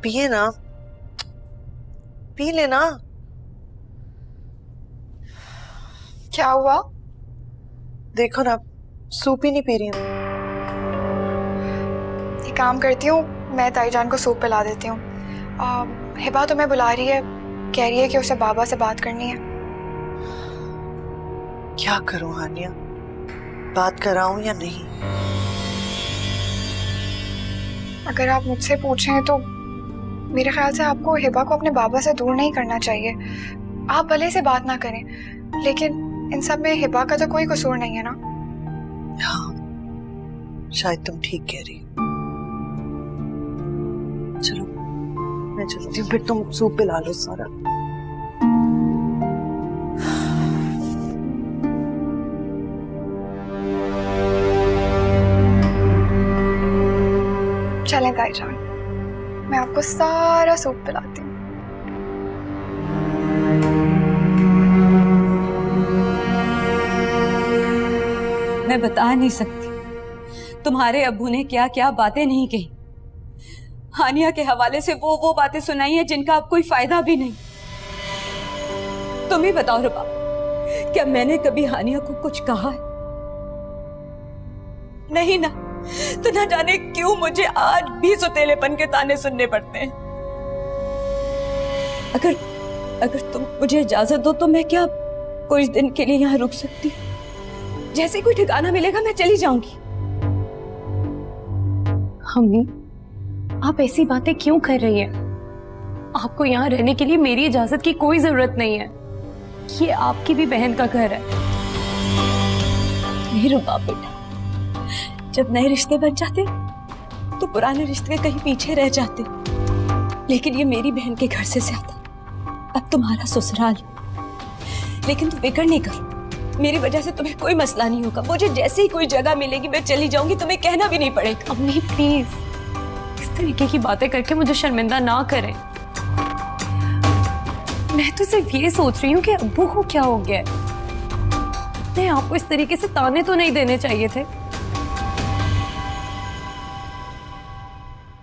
पिए ना, पी लेना। क्या हुआ? देखो ना, सूप ही नहीं पी रही हूँ। एक काम करती हूँ, मैं ताईजान को सूप पिला देती हूँ। हिबा तुम्हें बुला रही है, कह रही है कि उसे बाबा से बात करनी है। क्या करूं हानिया, बात कराऊं या नहीं? अगर आप मुझसे पूछें तो मेरे ख्याल से आपको हिबा को अपने बाबा से दूर नहीं करना चाहिए। आप भले से बात ना करें, लेकिन इन सब में हिबा का तो कोई कसूर नहीं है ना। हाँ, शायद तुम ठीक कह रही हो। चलो मैं चलती हूँ, फिर तुम सूप पिला लो सारा। चलें ताईजान, मैं आपको सारा सूप पिलाती हूँ। मैं बता नहीं सकती तुम्हारे अब्बू ने क्या क्या बातें नहीं कही। हानिया के हवाले से वो बातें सुनाई हैं जिनका अब कोई फायदा भी नहीं। तुम ही बताओ रुबा, क्या मैंने कभी हानिया को कुछ कहा है? नहीं ना। तो ना जाने क्यों मुझे आज भी सुतेलेपन के ताने सुनने पड़ते हैं। अगर तुम मुझे इजाजत दो तो मैं क्या कुछ दिन के लिए यहाँ रुक सकती हूँ? जैसे कोई ठिकाना मिलेगा मैं चली जाऊंगी। अम्मी, आप ऐसी बातें क्यों कर रही हैं? आपको यहाँ रहने के लिए मेरी इजाजत की कोई जरूरत नहीं है। ये आपकी भी बहन का घर है। नहीं रुबा बेटा, जब नए रिश्ते बन जाते तो पुराने रिश्ते कहीं पीछे रह जाते। लेकिन ये मेरी बहन के घर से ज्यादा अब तुम्हारा ससुराल। लेकिन तुम फिक्र नहीं करो, मेरी वजह से तुम्हें कोई मसला नहीं होगा। मुझे जैसे ही कोई जगह मिलेगी मैं चली जाऊंगी, तुम्हें कहना भी नहीं पड़ेगा। अम्मी प्लीज, इस तरीके की बातें करके मुझे शर्मिंदा ना करें। मैं तो सिर्फ ये सोच रही हूँ कि अब्बू को क्या हो गया है। नहीं, आपको इस तरीके से ताने तो नहीं देने चाहिए थे।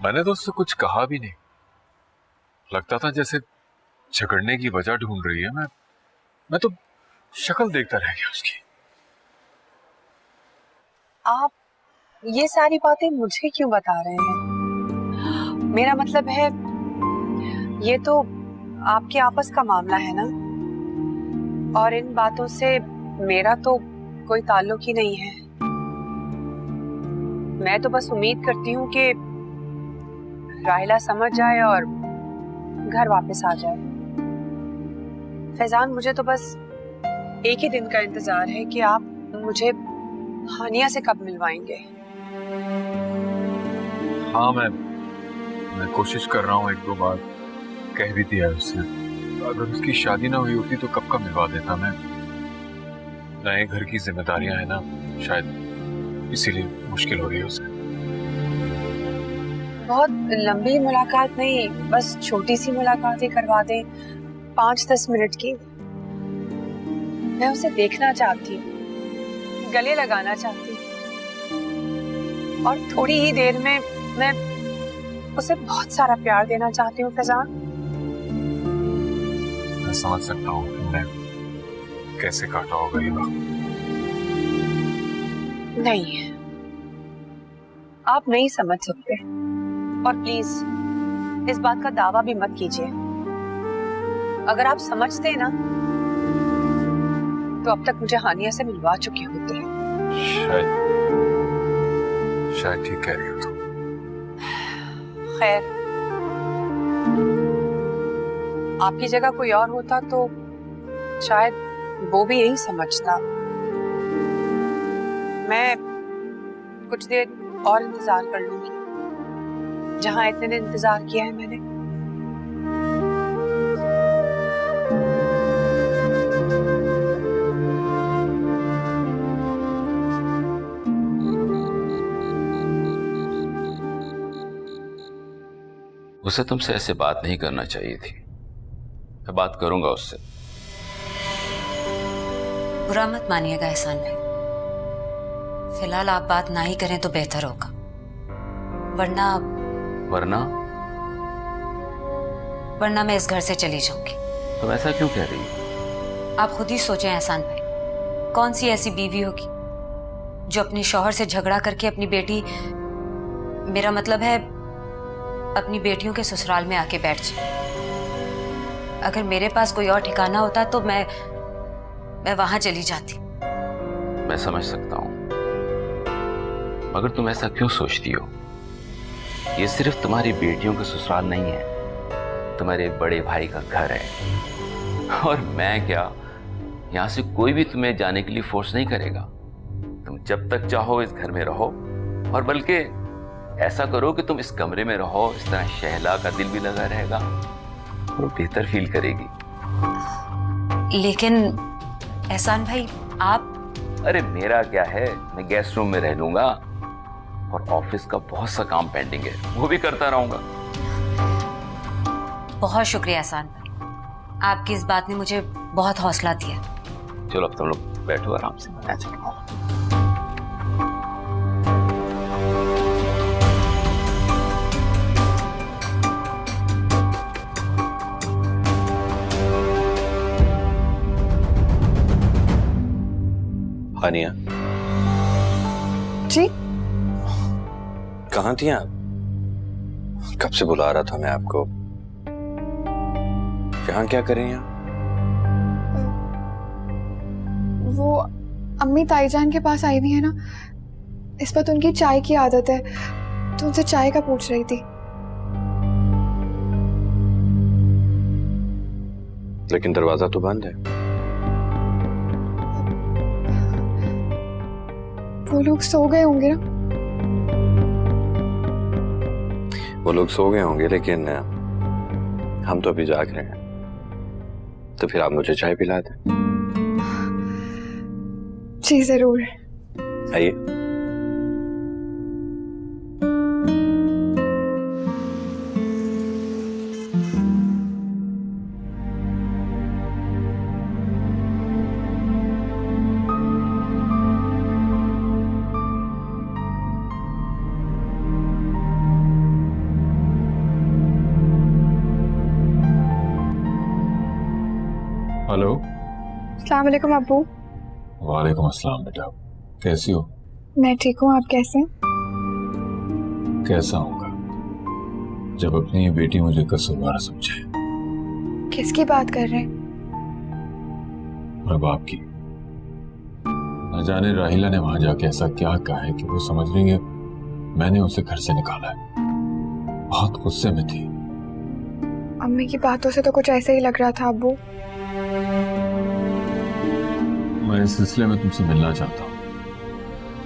मैंने तो उससे कुछ कहा भी नहीं। लगता था जैसे झगड़ने की वजह ढूंढ रही है। मैं तो शक्ल देखता रह गया उसकी। आप ये सारी बातें मुझे क्यों बता रहे हैं? मेरा मतलब है, ये तो आपके आपस का मामला है ना, और इन बातों से मेरा तो कोई ताल्लुक ही नहीं है। मैं तो बस उम्मीद करती हूँ कि राहिला समझ जाए और घर वापस आ जाए। फैजान, मुझे तो बस एक ही दिन का इंतजार है कि आप मुझे हानिया से कब मिलवाएंगे। हाँ, मैं कोशिश कर रहा हूँ। एक दो बार कह भी दिया उससे। अगर उसकी शादी ना हुई होती तो कब का मिलवा देता मैं। नए घर की जिम्मेदारियां हैं ना, शायद इसीलिए मुश्किल हो रही है उसे। बहुत लंबी मुलाकात नहीं, बस छोटी सी मुलाकात ही करवा दें, 5-10 मिनट की। मैं उसे देखना चाहती हूँ, गले लगाना चाहती हूँ, और थोड़ी ही देर में मैं उसे बहुत सारा प्यार देना चाहती हूँ। फैजान, मैं समझ सकता हूँ तुमने कैसे काटा होगा ये वक्त। नहीं, आप नहीं समझ सकते, और प्लीज इस बात का दावा भी मत कीजिए। अगर आप समझते ना तो अब तक मुझे हानिया से मिलवा चुके होते हैं। शायद ठीक कह रही हो तुम। खैर, आपकी जगह कोई और होता तो शायद वो भी यही समझता। मैं कुछ देर और इंतजार कर लूंगी, जहां इतने दिन इंतजार किया है मैंने। उसे तुमसे ऐसे बात नहीं करना चाहिए थी। मैं बात करूंगा उससे। बुरा मत मानिएगा एहसान भाई, फिलहाल आप बात ना ही करें तो बेहतर होगा, वरना वरना मैं इस घर से चली जाऊंगी। तुम ऐसा क्यों कह रही हो? आप खुद ही सोचें एहसान भाई, कौन सी ऐसी बीवी होगी जो अपने शौहर से झगड़ा करके अपनी बेटी, मेरा मतलब है अपनी बेटियों के ससुराल में आके बैठ जाए। अगर मेरे पास कोई और ठिकाना होता तो मैं वहां चली जाती। मैं समझ सकता हूं, मगर तुम ऐसा क्यों सोचती हो? ये सिर्फ तुम्हारी बेटियों का ससुराल नहीं है, तुम्हारे बड़े भाई का घर है। और मैं क्या, यहां से कोई भी तुम्हें जाने के लिए फोर्स नहीं करेगा। तुम जब तक चाहो इस घर में रहो, और बल्कि ऐसा करो कि तुम इस कमरे में रहो, इस तरह शहला का दिल भी लगा रहेगा और बेहतर फील करेगी। लेकिन एहसान भाई आप, अरे मेरा क्या है, मैं गेस्ट रूम में रह लूंगा और ऑफिस का बहुत सा काम पेंडिंग है, वो भी करता रहूंगा। बहुत शुक्रिया एहसान भाई, आपकी इस बात ने मुझे बहुत हौसला दिया। चलो अब तुम लोग बैठो आराम से, मैं चलता हूं। हानिया जी, कहाँ थी आप? कब से बुला रहा था मैं आपको। यहाँ क्या कर रही हैं? वो अम्मी ताईजान के पास आई हुई है ना, इस वक्त उनकी चाय की आदत है, तो उनसे चाय का पूछ रही थी। लेकिन दरवाजा तो बंद है। वो लोग सो गए होंगे ना? वो लोग सो गए होंगे, लेकिन हम तो अभी जाग रहे हैं। तो फिर आप मुझे चाय पिला दें। जी जरूर। आइए। हेलो। अस्सलाम वालेकुम अब्बू। वालेकुम अस्सलाम बेटा, कैसी हो? मैं ठीक हूँ, आप कैसे हैं? कैसा होगा जब अपनी बेटी मुझे कसूरवार समझे। किसकी बात कर रहे हैं? और बाप की। न जाने राहिला ने वहां जाके ऐसा क्या कहा है कि वो समझ रही है मैंने उसे घर से निकाला है। बहुत गुस्से में थी। अम्मी की बातों से तो कुछ ऐसे ही लग रहा था अब्बू। मैं इस सिलसिले में तुमसे मिलना चाहता हूँ,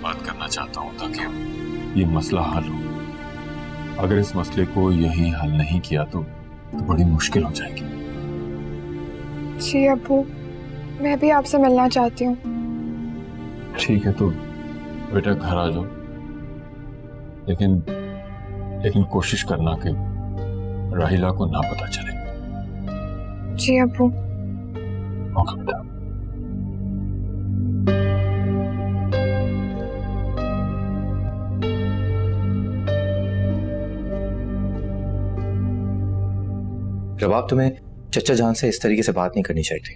बात करना चाहता हूँ ताकि ये मसला हल हो। अगर इस मसले को यही हल नहीं किया तो बड़ी मुश्किल हो जाएगी। जी अब्बू, मैं भी आपसे मिलना चाहती हूँ। ठीक है तो बेटा घर आ जाओ, लेकिन कोशिश करना कि राहिला को ना पता चले। जी अब्बू। ओके बेटा। जवाब तुम्हें चचा जान से इस तरीके से बात नहीं करनी चाहिए थी।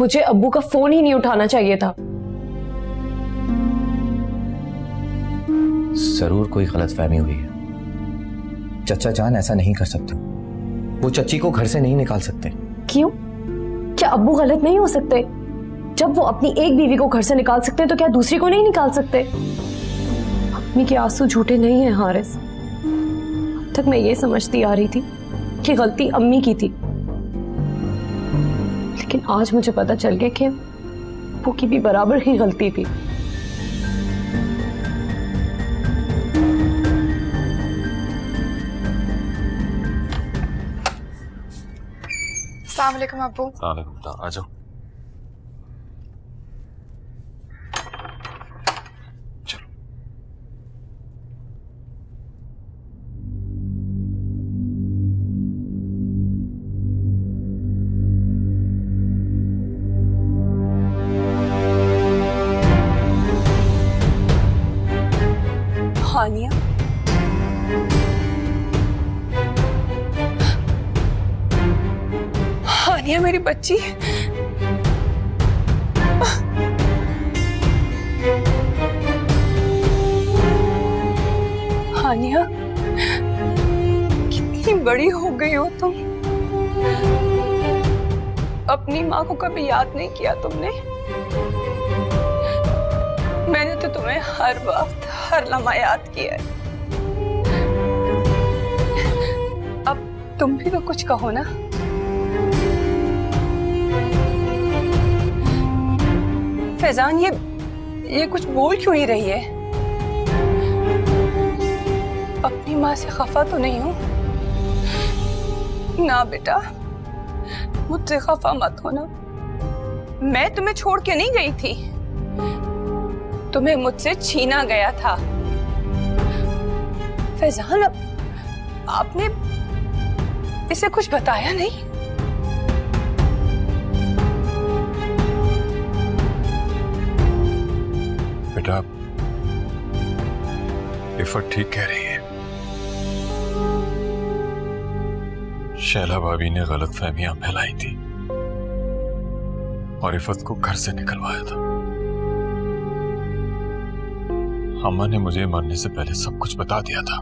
मुझे अब्बू का फोन ही नहीं उठाना चाहिए था। जरूर कोई गलतफहमी हुई है। चचा जान ऐसा नहीं कर सकते। वो चच्ची को घर से नहीं निकाल सकते। क्यों? क्या अब्बू गलत नहीं हो सकते? जब वो अपनी एक बीवी को घर से निकाल सकते हैं तो क्या दूसरी को नहीं निकाल सकते? अम्मी के आंसू झूठे नहीं है हारिस। अब तक मैं ये समझती आ रही थी कि गलती अम्मी की थी, लेकिन आज मुझे पता चल गया कि अब्बू की भी बराबर की गलती थी। अस्सलाम वालेकुम अब्बू। वालेकुम सलाम, आ जाओ। चलो। हानिया, मेरी बच्ची। हानिया, कितनी बड़ी हो गई हो तुम। अपनी माँ को कभी याद नहीं किया तुमने? मैंने तो तुम्हें हर वक्त हर लम्हा याद किया है। अब तुम भी तो कुछ कहो ना। फैजान, ये कुछ बोल क्यों नहीं रही है? अपनी माँ से खफा तो नहीं हो ना बेटा? मुझसे खफा मत होना। मैं तुम्हें छोड़ के नहीं गई थी, तुम्हें मुझसे छीना गया था। फैजान, आपने इसे कुछ बताया नहीं? बेटा, इफत ठीक कह रही है। शैला भाभी ने गलत फहमियां फैलाई थी और इफत को घर से निकलवाया था। अम्मा ने मुझे मरने से पहले सब कुछ बता दिया था,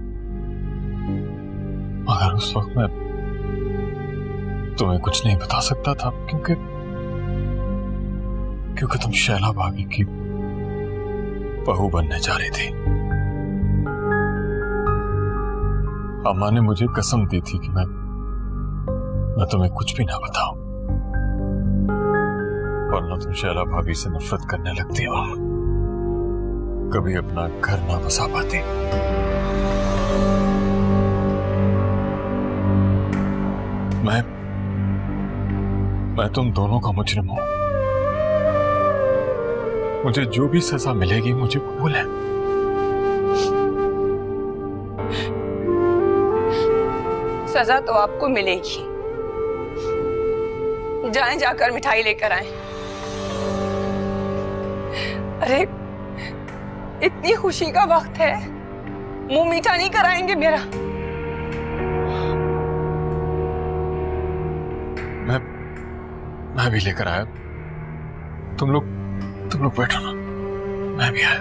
मगर उस वक्त मैं तुम्हें कुछ नहीं बता सकता था क्योंकि तुम शैला भाभी की बहू बनने जा रही थी। अम्मा ने मुझे कसम दी थी कि मैं तुम्हें कुछ भी ना बताऊं, वरना तुम शैला भाभी से नफरत करने लगती और कभी अपना घर ना बसा पाती। मैं तुम दोनों का मुजरिम हूं। मुझे जो भी सजा मिलेगी मुझे कबूल है। सजा तो आपको मिलेगी। जाएं, जाकर मिठाई लेकर आएं। अरे, इतनी खुशी का वक्त है, मुंह मीठा नहीं कराएंगे मेरा? मैं भी लेकर आया। तुम लोग बैठो ना, मैं भी आया।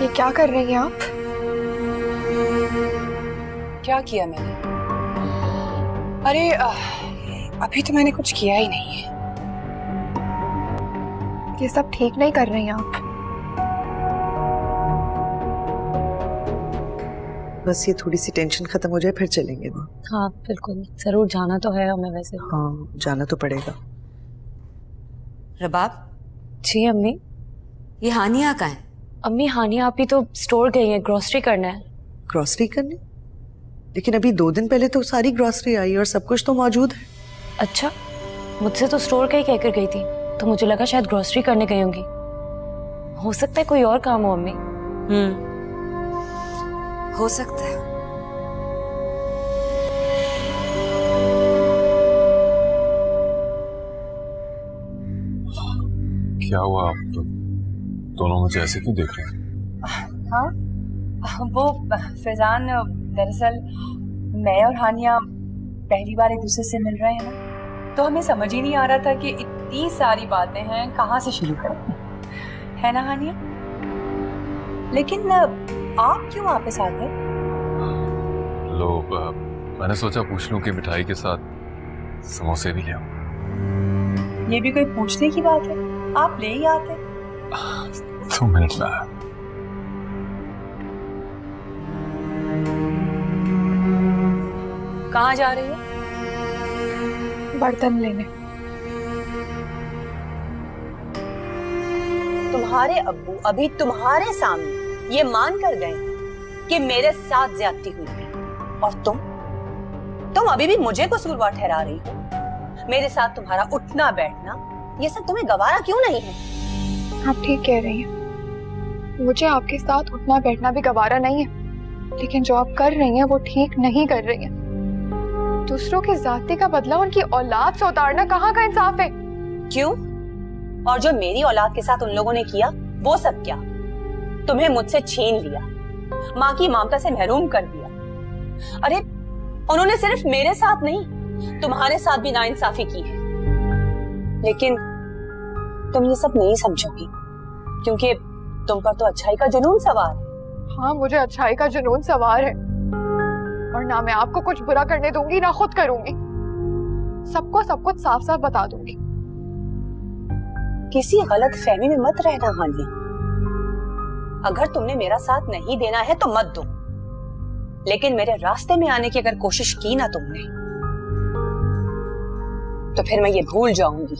ये क्या कर रही हैं आप? क्या किया मैंने? अरे अभी तो मैंने कुछ किया ही नहीं है। ये सब ठीक नहीं कर रही हैं आप। बस ये थोड़ी सी टेंशन खत्म हो जाए फिर चलेंगे ना। हाँ बिल्कुल, जरूर जाना तो है हमें वैसे। हाँ, जाना तो पड़ेगा। रबाब, जी अम्मी। ये हानिया कहाँ है? अम्मी, हानिया आप ही तो स्टोर गई है, ग्रोसरी करना है। ग्रोसरी करने? लेकिन अभी 2 दिन पहले तो सारी ग्रोसरी आई और सब कुछ तो मौजूद है। अच्छा, मुझसे तो स्टोर का ही कहकर गई थी, तो मुझे लगा शायद ग्रोसरी करने गई होंगी। हो सकता है कोई और काम हो अम्मी। हो सकता है। क्या हुआ? आप दोनों मुझे ऐसे क्यों देख रहे हैं? हाँ, वो फैजान, दरअसल मैं और हानिया पहली बार एक दूसरे से मिल रहे हैं ना, तो हमें समझ ही नहीं आ रहा था कि इतनी सारी बातें हैं, कहाँ से शुरू करें, है ना हानिया? लेकिन आप क्यों वापस आ गए? लो, मैंने सोचा पूछ लूं कि मिठाई के साथ समोसे भी ले आऊं। ये भी कोई पूछने की बात है? आप ले ही आते। 2 मिनट लगा। कहाँ जा रही हो? बर्तन लेने। तुम्हारे अब्बू अभी तुम्हारे सामने ये मान कर गए कि मेरे साथ ज्यादती हुई है, और तुम अभी भी मुझे कसूरवार ठहरा रही हो। मेरे साथ तुम्हारा उठना बैठना ये सब तुम्हें गवारा क्यों नहीं है? आप ठीक कह रही हैं, मुझे आपके साथ उठना बैठना भी गवारा नहीं है, लेकिन जो आप कर रही हैं वो ठीक नहीं कर रही हैं। दूसरों की जाति का बदला उनकी औलाद से उतारना कहाँ का इंसाफ है? क्यों? और जो मेरी औलाद के साथ उन लोगों ने किया वो सब क्या? तुम्हें मुझसे छीन लिया, माँ की ममता से महरूम कर दिया। अरे उन्होंने सिर्फ मेरे साथ नहीं, तुम्हारे साथ भी नाइंसाफी की है। लेकिन तुम ये सब नहीं समझोगी, क्योंकि तुम पर तो अच्छाई का जुनून सवार है। हाँ, मुझे अच्छाई का जुनून सवार है, और ना मैं आपको कुछ बुरा करने दूंगी ना खुद करूंगी। सबको सब कुछ साफ साफ बता दूंगी। किसी गलत फहमी में मत रहना हानिया। अगर तुमने मेरा साथ नहीं देना है तो मत दो, लेकिन मेरे रास्ते में आने की अगर कोशिश की ना तुमने, तो फिर मैं ये भूल जाऊंगी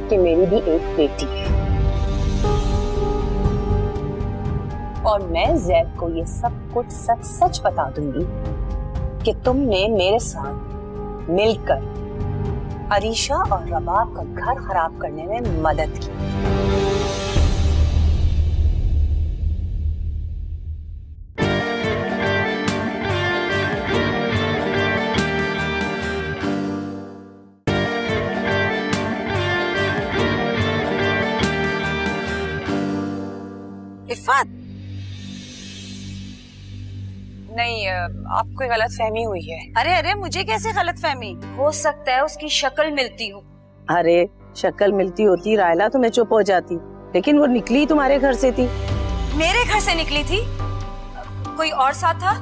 कि मेरी भी एक बेटी है। और मैं ज़ैद को ये सब कुछ सच सच बता दूंगी कि तुमने मेरे साथ मिलकर अरीशा और रबाब का घर खराब करने में मदद की। इफ़ात, नहीं, आपको गलत फहमी हुई है। अरे अरे, मुझे कैसे गलत फहमी? हो सकता है उसकी शक्ल मिलती हो। अरे शक्ल मिलती होती रायला तो मैं चुप हो जाती, लेकिन वो निकली तुम्हारे घर से थी। मेरे घर से निकली थी? कोई और साथ था?